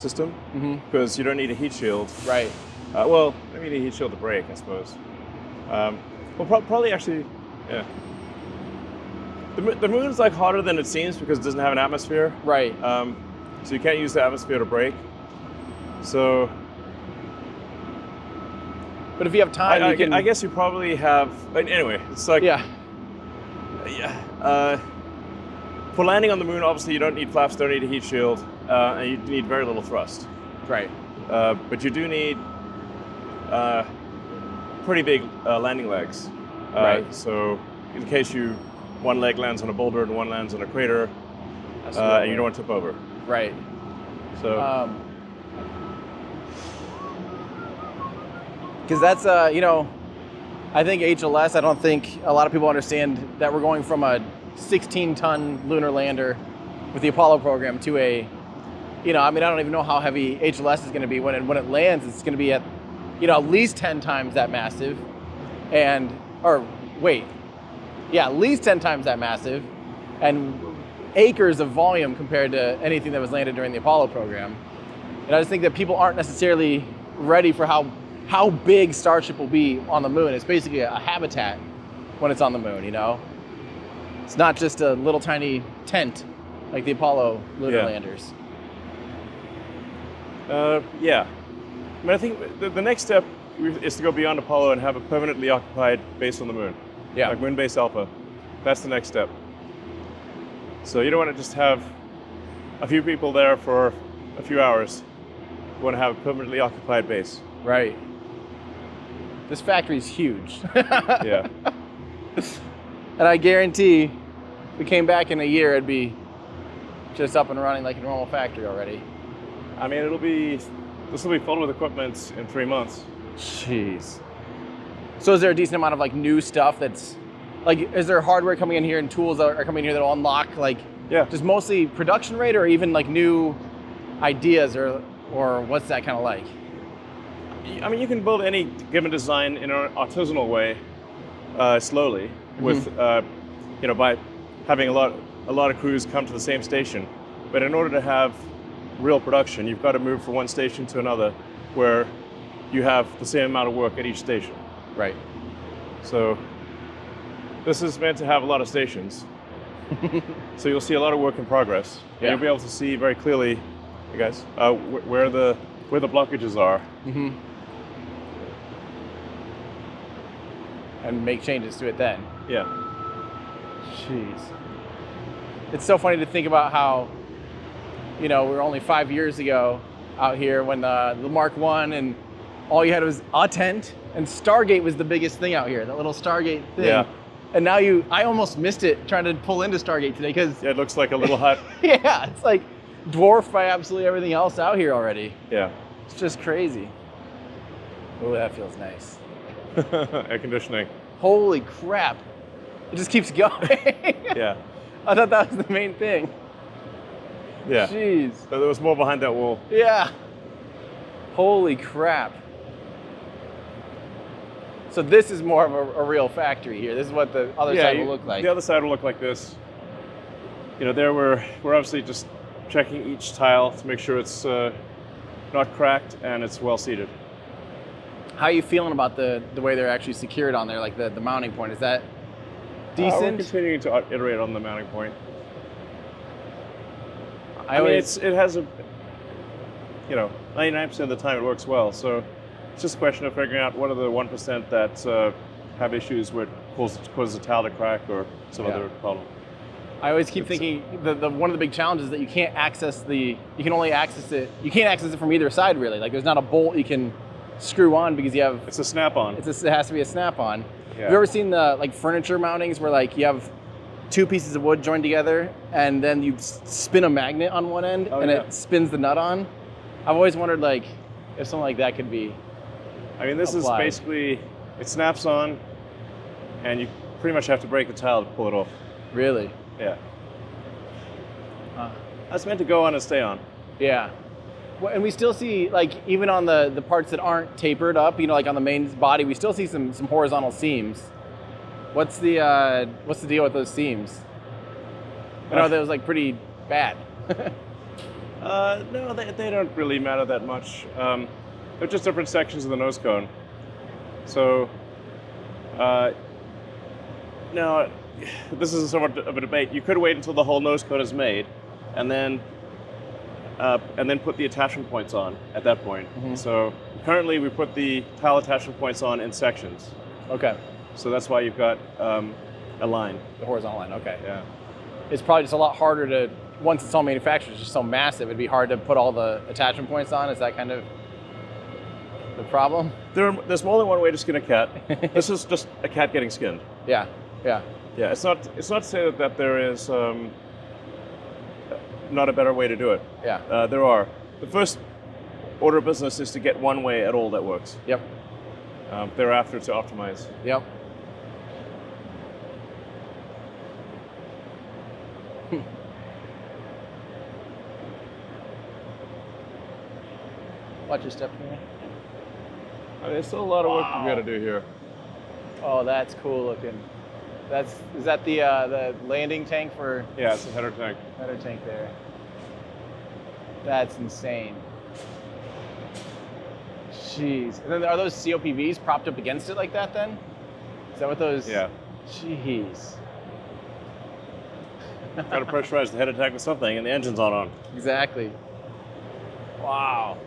system because you don't need a heat shield. Right. Well, maybe you need a heat shield to brake, I suppose. Probably actually, yeah. The moon's like hotter than it seems because it doesn't have an atmosphere. Right. So you can't use the atmosphere to brake. So. But if you have time, you can. I guess you probably have. Anyway, it's like. Yeah. Yeah. For landing on the moon, obviously you don't need flaps, don't need a heat shield, and you need very little thrust. Right. But you do need pretty big landing legs. Right. So in case one leg lands on a boulder and one lands on a crater, and you don't want to tip over. Right. So. Because that's, I think HLS, I don't think a lot of people understand that we're going from a 16-ton lunar lander with the Apollo program to a, I don't even know how heavy HLS is going to be. When it lands, it's going to be at, at least 10 times that massive. At least 10 times that massive. And acres of volume compared to anything that was landed during the Apollo program. And I just think that people aren't necessarily ready for how big Starship will be on the moon. It's basically a habitat when it's on the moon, It's not just a little tiny tent like the Apollo lunar landers. Yeah. I mean, I think the next step is to go beyond Apollo and have a permanently occupied base on the moon. Yeah. Like Moonbase Alpha. That's the next step. So you don't want to just have a few people there for a few hours. You want to have a permanently occupied base. Right. This factory's huge. Yeah. And I guarantee if we came back in a year, it'd be just up and running like a normal factory already. I mean, this will be full with equipment in 3 months. Jeez. So is there a decent amount of new stuff that's, is there hardware coming in here and tools that are coming in here that'll unlock just mostly production rate or even new ideas or what's that kind of like? I mean, you can build any given design in an artisanal way, slowly, with by having a lot of crews come to the same station. But in order to have real production, you've got to move from one station to another, where you have the same amount of work at each station. Right. So this is meant to have a lot of stations. So you'll see a lot of work in progress. Yeah. And you'll be able to see very clearly, hey guys, where the blockages are. Mm-hmm. And make changes to it then. Yeah. Jeez. It's so funny to think about how, we were only 5 years ago out here when the Mark I and all you had was a tent and Stargate was the biggest thing out here, that little Stargate thing. Yeah. And now I almost missed it trying to pull into Stargate today because... Yeah, it looks like a little hut. Yeah, it's dwarfed by absolutely everything else out here already. Yeah. It's just crazy. Oh, that feels nice. Air conditioning. Holy crap. It just keeps going. Yeah. I thought that was the main thing. Yeah. Jeez. So there was more behind that wall. Yeah. Holy crap. So this is more of a real factory here. This is what the other side will look like. The other side will look like this. There we're obviously just checking each tile to make sure it's not cracked and it's well seated. How are you feeling about the way they're actually secured on there, the mounting point? Is that decent? We're continuing to iterate on the mounting point. I mean, it has 99% of the time it works well. So it's just a question of figuring out what are the 1% that have issues where it causes a tile to crack or some other problem. I always keep thinking one of the big challenges is that you can't access you can't access it from either side really. There's not a bolt you can screw on because you have... It's a snap-on. It has to be a snap-on. Yeah. Have you ever seen the furniture mountings where you have two pieces of wood joined together and then you spin a magnet on one end it spins the nut on? I've always wondered if something like that could be this applied. is basically, it snaps on and you pretty much have to break the tile to pull it off. Really? Yeah. That's meant to go on and stay on. Yeah. Well, and we still see, even on the parts that aren't tapered up, on the main body, we still see some horizontal seams. What's the deal with those seams? I know that was pretty bad. No, they don't really matter that much. They're just different sections of the nose cone. So, now, this is somewhat of a debate. You could wait until the whole nose cone is made, and then put the attachment points on at that point. So currently we put the tile attachment points on in sections. Okay. So that's why you've got a line. The horizontal line. Okay. Yeah. It's probably just a lot harder to, once it's all manufactured, it's just so massive, it'd be hard to put all the attachment points on. Is that kind of the problem? There's more than one way to skin a cat. This is just a cat getting skinned. Yeah. Yeah. Yeah. It's not to say that there is not a better way to do it. Yeah. There are. The first order of business is to get one way at all that works. Yep. Thereafter to optimize. Yep. Watch your step here. I mean, there's still a lot of work we got to do here. Oh, that's cool looking. Is that the landing tank for? Yeah, it's a header tank. Header tank there. That's insane. Jeez. And then are those COPVs propped up against it like that then? Is that what those? Yeah. Jeez. Got to pressurize the header tank with something, and the engine's on. Exactly. Wow.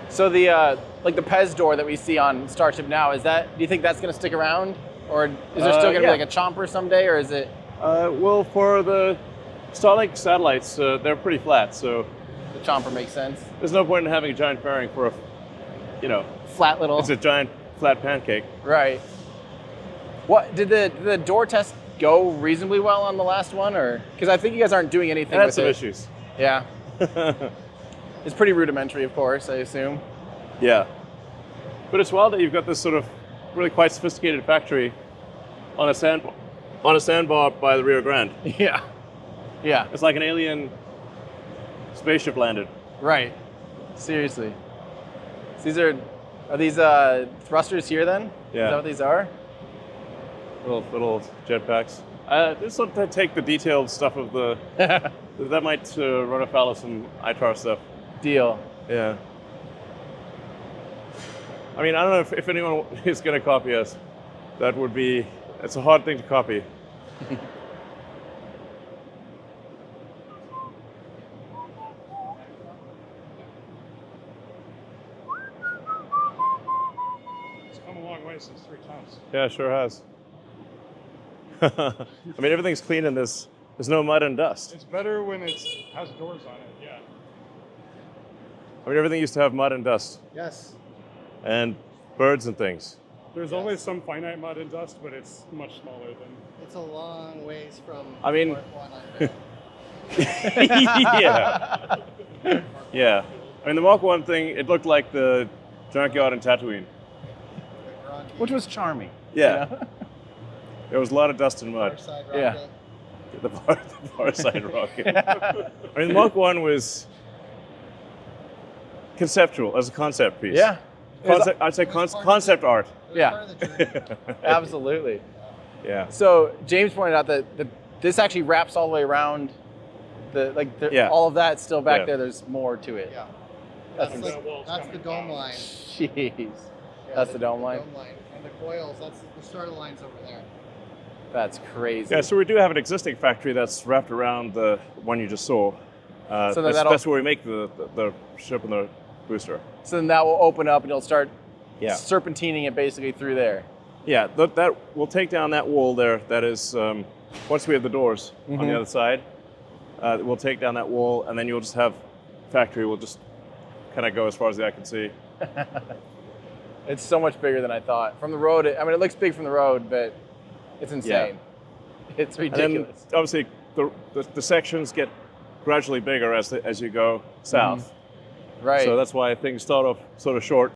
So the like the Pez door that we see on Starship now, do you think that's going to stick around, or is there still going to be like a chomper someday, or is it? Well, for the Starlink satellites, they're pretty flat, so The chomper makes sense. there's no point in having a giant fairing for Flat little. it's a giant flat pancake. Right. What did the door test go reasonably well on the last one, or because I think you guys aren't doing anything It had with some it. issues. Yeah. It's pretty rudimentary, of course, I assume. Yeah. But it's wild that you've got this sort of really quite sophisticated factory on a sandbar by the Rio Grande. Yeah. Yeah. It's like an alien spaceship landed. Right. Seriously. So are these thrusters here then? Yeah. Is that what these are? Little jetpacks. This will take the detailed stuff of the. That might run afoul of some ITAR stuff. Deal. Yeah. I mean, I don't know if anyone is going to copy us. It's a hard thing to copy. It's come a long way since 3 tons. Yeah, it sure has. I mean, everything's clean in this. There's no mud and dust. It's better when it has doors on it, yeah. I mean, everything used to have mud and dust Yes. and birds and things. There's always some finite mud and dust, but it's much smaller than... It's a long ways from I mean- Mark 1 on down. Yeah. Yeah. I mean, the Mark 1 thing, it looked like the junkyard in Tatooine. Which was charming. Yeah. You know? There was a lot of dust and mud. Farside Yeah. rocket. The far side rocket. I mean, the Mark 1 was conceptual as a concept piece. Yeah. I'd say concept art. It was Yeah. part of the journey. Absolutely. Yeah. So James pointed out that this actually wraps all the way around. Yeah. All of that still back Yeah. there. There's more to it. Yeah. That's That's, The wall's that's the coming dome down. line. Jeez. Yeah, That's the dome line. And the coils, that's the starter lines over there. That's crazy. Yeah, so we do have an existing factory that's wrapped around the one you just saw. So That's where we make the ship and the booster. So then that will open up and you'll start Yeah. serpentining it basically through there. Yeah, that we'll take down that wall there. That is, once we have the doors on Mhm. the other side, we'll take down that wall, and then you'll just have factory will just kind of go as far as the eye can see. It's so much bigger than I thought. From the road, I mean, it looks big from the road, but it's insane. It's And then ridiculous. obviously the sections get gradually bigger as you go south. Right. So that's why things start off sort of short.